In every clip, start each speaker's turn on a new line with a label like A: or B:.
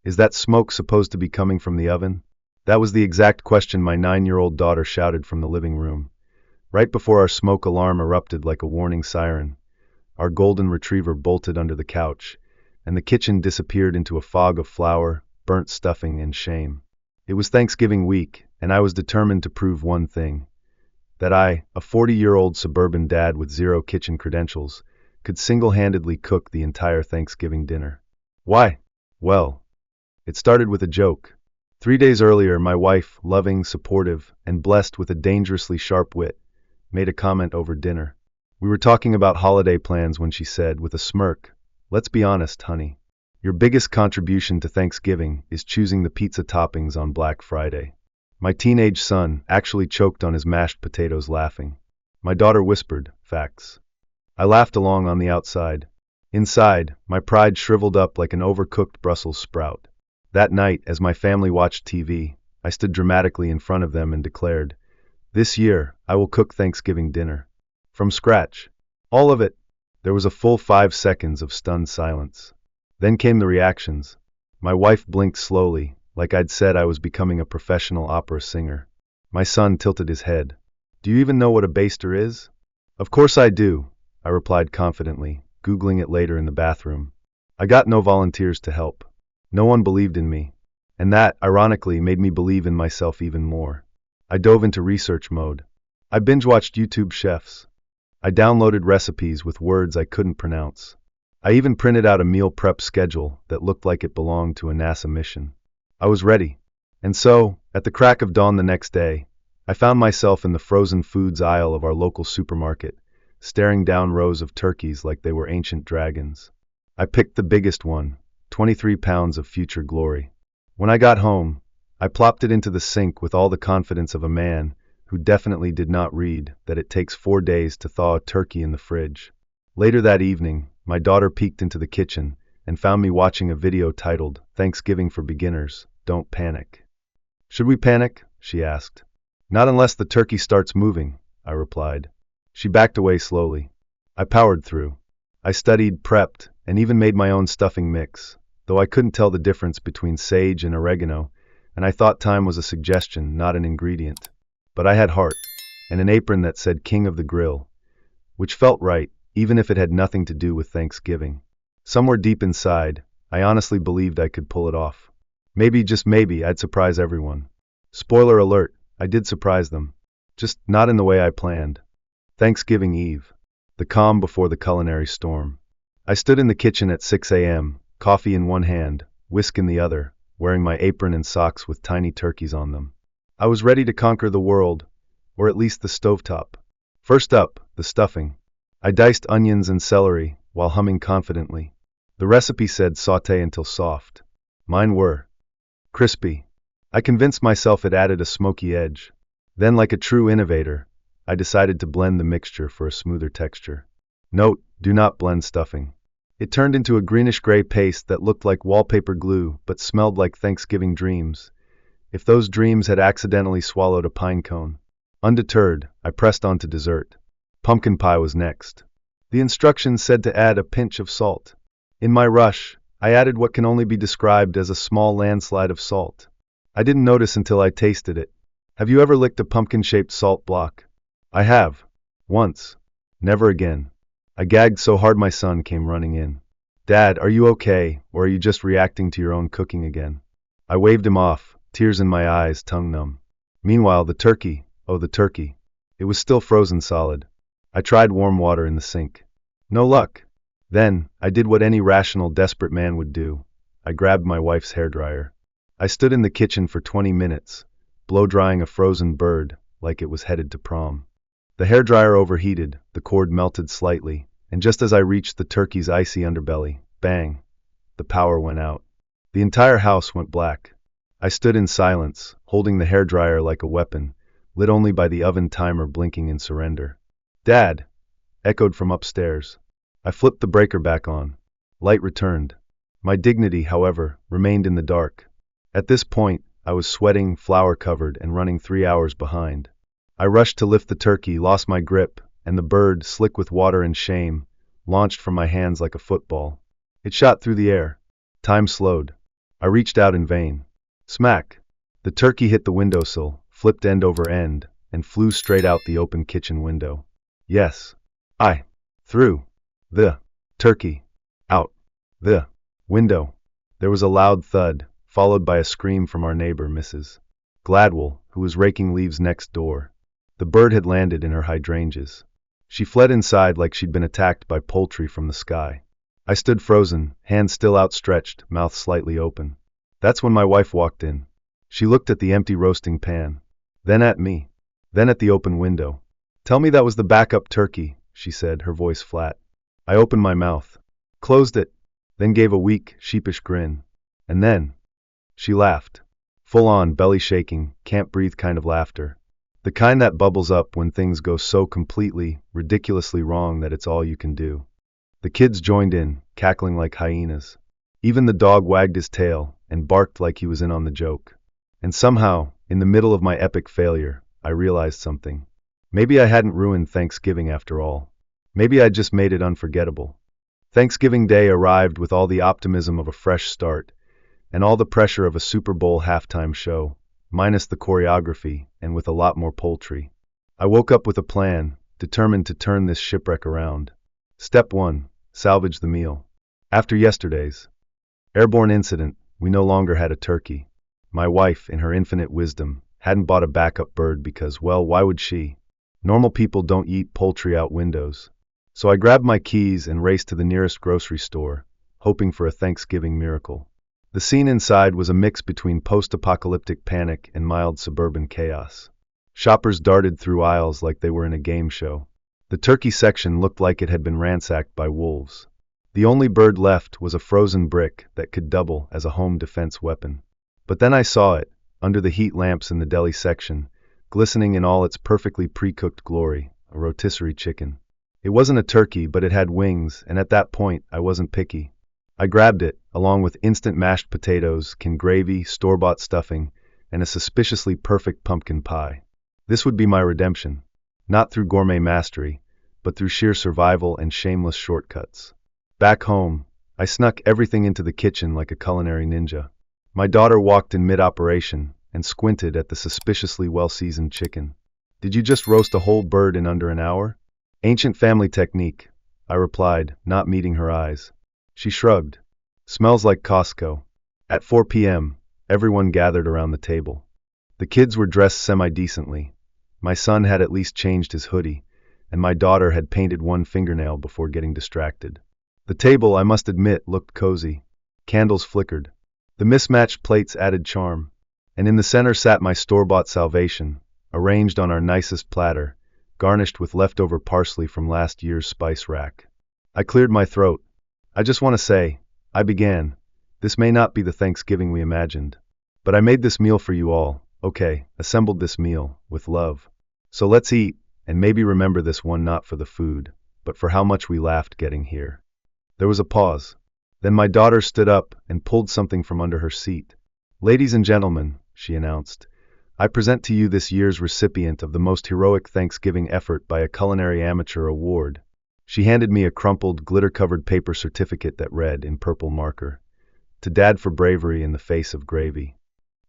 A: Is that smoke supposed to be coming from the oven? That was the exact question my 9-year-old daughter shouted from the living room. Right before our smoke alarm erupted like a warning siren, our golden retriever bolted under the couch, and the kitchen disappeared into a fog of flour, burnt stuffing, and shame. It was Thanksgiving week, and I was determined to prove one thing: that I, a 40-year-old suburban dad with zero kitchen credentials, could single-handedly cook the entire Thanksgiving dinner. Why? Well, it started with a joke. 3 days earlier, my wife, loving, supportive, and blessed with a dangerously sharp wit, made a comment over dinner. We were talking about holiday plans when she said, with a smirk, "Let's be honest, honey. Your biggest contribution to Thanksgiving is choosing the pizza toppings on Black Friday." My teenage son actually choked on his mashed potatoes laughing. My daughter whispered, "Facts." I laughed along on the outside. Inside, my pride shriveled up like an overcooked Brussels sprout. That night, as my family watched TV, I stood dramatically in front of them and declared, "This year, I will cook Thanksgiving dinner. From scratch. All of it." There was a full 5 seconds of stunned silence. Then came the reactions. My wife blinked slowly, like I'd said I was becoming a professional opera singer. My son tilted his head. "Do you even know what a baster is?" "Of course I do," I replied confidently, Googling it later in the bathroom. I got no volunteers to help. No one believed in me. And that, ironically, made me believe in myself even more. I dove into research mode. I binge-watched YouTube chefs. I downloaded recipes with words I couldn't pronounce. I even printed out a meal prep schedule that looked like it belonged to a NASA mission. I was ready. And so, at the crack of dawn the next day, I found myself in the frozen foods aisle of our local supermarket, staring down rows of turkeys like they were ancient dragons. I picked the biggest one, 23 pounds of future glory. When I got home, I plopped it into the sink with all the confidence of a man who definitely did not read that it takes 4 days to thaw a turkey in the fridge. Later that evening, my daughter peeked into the kitchen and found me watching a video titled, "Thanksgiving for Beginners, Don't Panic." "Should we panic?" she asked. "Not unless the turkey starts moving," I replied. She backed away slowly. I powered through. I studied, prepped, and even made my own stuffing mix, though I couldn't tell the difference between sage and oregano, and I thought time was a suggestion, not an ingredient. But I had heart, and an apron that said King of the Grill, which felt right, even if it had nothing to do with Thanksgiving. Somewhere deep inside, I honestly believed I could pull it off. Maybe, just maybe, I'd surprise everyone. Spoiler alert, I did surprise them. Just not in the way I planned. Thanksgiving Eve. The calm before the culinary storm. I stood in the kitchen at 6 a.m., coffee in one hand, whisk in the other, wearing my apron and socks with tiny turkeys on them. I was ready to conquer the world, or at least the stovetop. First up, the stuffing. I diced onions and celery, while humming confidently. The recipe said sauté until soft. Mine were crispy. I convinced myself it added a smoky edge. Then, like a true innovator, I decided to blend the mixture for a smoother texture. Note: do not blend stuffing. It turned into a greenish-gray paste that looked like wallpaper glue but smelled like Thanksgiving dreams, if those dreams had accidentally swallowed a pine cone. Undeterred, I pressed on to dessert. Pumpkin pie was next. The instructions said to add a pinch of salt. In my rush, I added what can only be described as a small landslide of salt. I didn't notice until I tasted it. Have you ever licked a pumpkin-shaped salt block? I have. Once. Never again. I gagged so hard my son came running in. "Dad, are you okay, or are you just reacting to your own cooking again?" I waved him off, tears in my eyes, tongue numb. Meanwhile, the turkey, oh the turkey. It was still frozen solid. I tried warm water in the sink. No luck. Then, I did what any rational, desperate man would do. I grabbed my wife's hairdryer. I stood in the kitchen for 20 minutes, blow-drying a frozen bird like it was headed to prom. The hairdryer overheated, the cord melted slightly, and just as I reached the turkey's icy underbelly, bang, the power went out. The entire house went black. I stood in silence, holding the hairdryer like a weapon, lit only by the oven timer blinking in surrender. "Dad!" echoed from upstairs. I flipped the breaker back on. Light returned. My dignity, however, remained in the dark. At this point, I was sweating, flour-covered, and running 3 hours behind. I rushed to lift the turkey, lost my grip, and the bird, slick with water and shame, launched from my hands like a football. It shot through the air. Time slowed. I reached out in vain. Smack! The turkey hit the windowsill, flipped end over end, and flew straight out the open kitchen window. Yes, I threw the turkey out the window. There was a loud thud, followed by a scream from our neighbor, Mrs. Gladwell, who was raking leaves next door. The bird had landed in her hydrangeas. She fled inside like she'd been attacked by poultry from the sky. I stood frozen, hands still outstretched, mouth slightly open. That's when my wife walked in. She looked at the empty roasting pan, then at me, then at the open window. "Tell me that was the backup turkey," she said, her voice flat. I opened my mouth, closed it, then gave a weak, sheepish grin. And then she laughed. Full on, belly shaking, can't breathe kind of laughter. The kind that bubbles up when things go so completely, ridiculously wrong that it's all you can do. The kids joined in, cackling like hyenas. Even the dog wagged his tail and barked like he was in on the joke. And somehow, in the middle of my epic failure, I realized something. Maybe I hadn't ruined Thanksgiving after all. Maybe I'd just made it unforgettable. Thanksgiving Day arrived with all the optimism of a fresh start, and all the pressure of a Super Bowl halftime show, minus the choreography, and with a lot more poultry. I woke up with a plan, determined to turn this shipwreck around. Step 1. Salvage the meal. After yesterday's airborne incident, we no longer had a turkey. My wife, in her infinite wisdom, hadn't bought a backup bird because, well, why would she? Normal people don't eat poultry out windows. So I grabbed my keys and raced to the nearest grocery store, hoping for a Thanksgiving miracle. The scene inside was a mix between post-apocalyptic panic and mild suburban chaos. Shoppers darted through aisles like they were in a game show. The turkey section looked like it had been ransacked by wolves. The only bird left was a frozen brick that could double as a home defense weapon. But then I saw it, under the heat lamps in the deli section, glistening in all its perfectly pre-cooked glory, a rotisserie chicken. It wasn't a turkey, but it had wings, and at that point, I wasn't picky. I grabbed it, along with instant mashed potatoes, canned gravy, store-bought stuffing, and a suspiciously perfect pumpkin pie. This would be my redemption. Not through gourmet mastery, but through sheer survival and shameless shortcuts. Back home, I snuck everything into the kitchen like a culinary ninja. My daughter walked in mid-operation and squinted at the suspiciously well-seasoned chicken. "Did you just roast a whole bird in under an hour?" "Ancient family technique," I replied, not meeting her eyes. She shrugged. "Smells like Costco." At 4 p.m., everyone gathered around the table. The kids were dressed semi-decently. My son had at least changed his hoodie, and my daughter had painted one fingernail before getting distracted. The table, I must admit, looked cozy. Candles flickered. The mismatched plates added charm. And in the center sat my store-bought salvation, arranged on our nicest platter, garnished with leftover parsley from last year's spice rack. I cleared my throat. "I just want to say," I began, "this may not be the Thanksgiving we imagined. But I made this meal for you all, okay, assembled this meal, with love. So let's eat, and maybe remember this one not for the food, but for how much we laughed getting here." There was a pause. Then my daughter stood up and pulled something from under her seat. "Ladies and gentlemen," she announced, "I present to you this year's recipient of the most heroic Thanksgiving effort by a culinary amateur award." She handed me a crumpled, glitter-covered paper certificate that read, in purple marker, "To Dad for bravery in the face of gravy."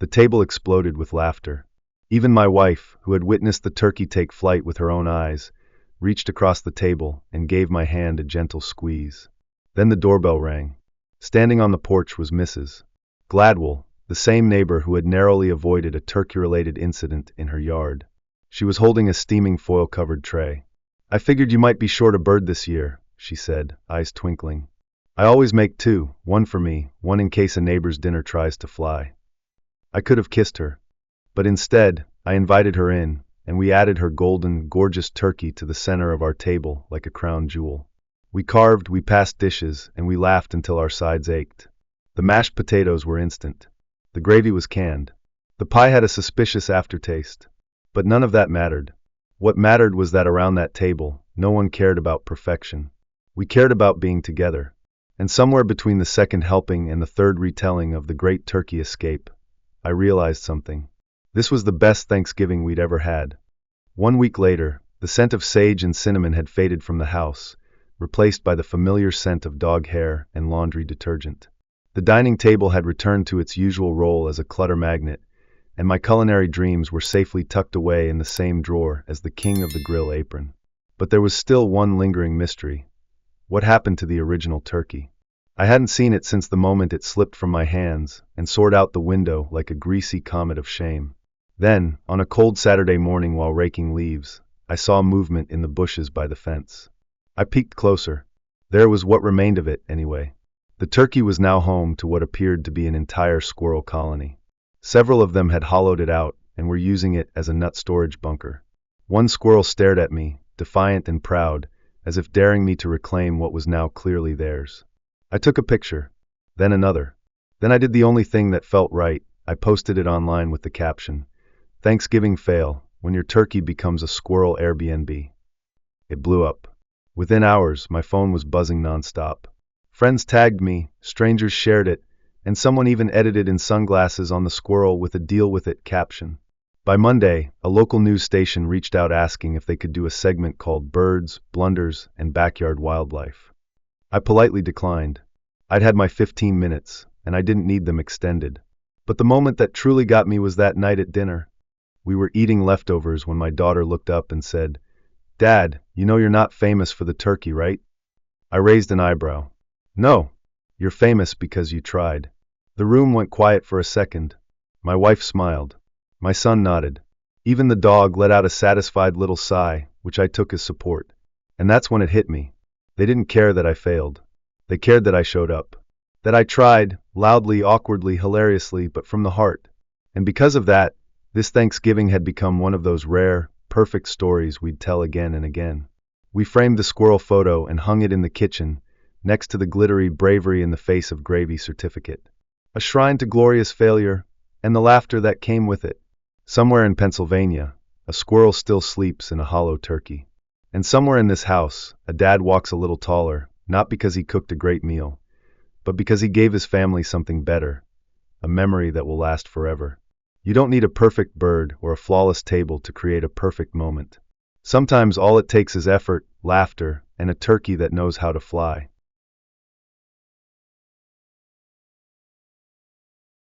A: The table exploded with laughter. Even my wife, who had witnessed the turkey take flight with her own eyes, reached across the table and gave my hand a gentle squeeze. Then the doorbell rang. Standing on the porch was Mrs. Gladwell, the same neighbor who had narrowly avoided a turkey-related incident in her yard. She was holding a steaming foil-covered tray. "I figured you might be short a bird this year," she said, eyes twinkling. "I always make two, one for me, one in case a neighbor's dinner tries to fly." I could have kissed her. But instead, I invited her in, and we added her golden, gorgeous turkey to the center of our table like a crown jewel. We carved, we passed dishes, and we laughed until our sides ached. The mashed potatoes were instant. The gravy was canned. The pie had a suspicious aftertaste. But none of that mattered. What mattered was that around that table, no one cared about perfection. We cared about being together. And somewhere between the second helping and the third retelling of the great turkey escape, I realized something. This was the best Thanksgiving we'd ever had. 1 week later, the scent of sage and cinnamon had faded from the house, replaced by the familiar scent of dog hair and laundry detergent. The dining table had returned to its usual role as a clutter magnet, and my culinary dreams were safely tucked away in the same drawer as the king of the grill apron. But there was still one lingering mystery. What happened to the original turkey? I hadn't seen it since the moment it slipped from my hands and soared out the window like a greasy comet of shame. Then, on a cold Saturday morning while raking leaves, I saw movement in the bushes by the fence. I peeked closer. There was what remained of it, anyway. The turkey was now home to what appeared to be an entire squirrel colony. Several of them had hollowed it out and were using it as a nut storage bunker. One squirrel stared at me, defiant and proud, as if daring me to reclaim what was now clearly theirs. I took a picture, then another. Then I did the only thing that felt right. I posted it online with the caption, "Thanksgiving fail, when your turkey becomes a squirrel Airbnb." It blew up. Within hours, my phone was buzzing nonstop. Friends tagged me, strangers shared it, and someone even edited in sunglasses on the squirrel with a "deal with it" caption. By Monday, a local news station reached out asking if they could do a segment called Birds, Blunders, and Backyard Wildlife. I politely declined. I'd had my 15 minutes, and I didn't need them extended. But the moment that truly got me was that night at dinner. We were eating leftovers when my daughter looked up and said, "Dad, you know you're not famous for the turkey, right?" I raised an eyebrow. "No, you're famous because you tried." The room went quiet for a second. My wife smiled. My son nodded. Even the dog let out a satisfied little sigh, which I took as support. And that's when it hit me. They didn't care that I failed. They cared that I showed up. That I tried, loudly, awkwardly, hilariously, but from the heart. And because of that, this Thanksgiving had become one of those rare, perfect stories we'd tell again and again. We framed the squirrel photo and hung it in the kitchen, next to the glittery bravery in the face of gravy certificate. A shrine to glorious failure, and the laughter that came with it. Somewhere in Pennsylvania, a squirrel still sleeps in a hollow turkey. And somewhere in this house, a dad walks a little taller, not because he cooked a great meal, but because he gave his family something better, a memory that will last forever. You don't need a perfect bird or a flawless table to create a perfect moment. Sometimes all it takes is effort, laughter, and a turkey that knows how to fly.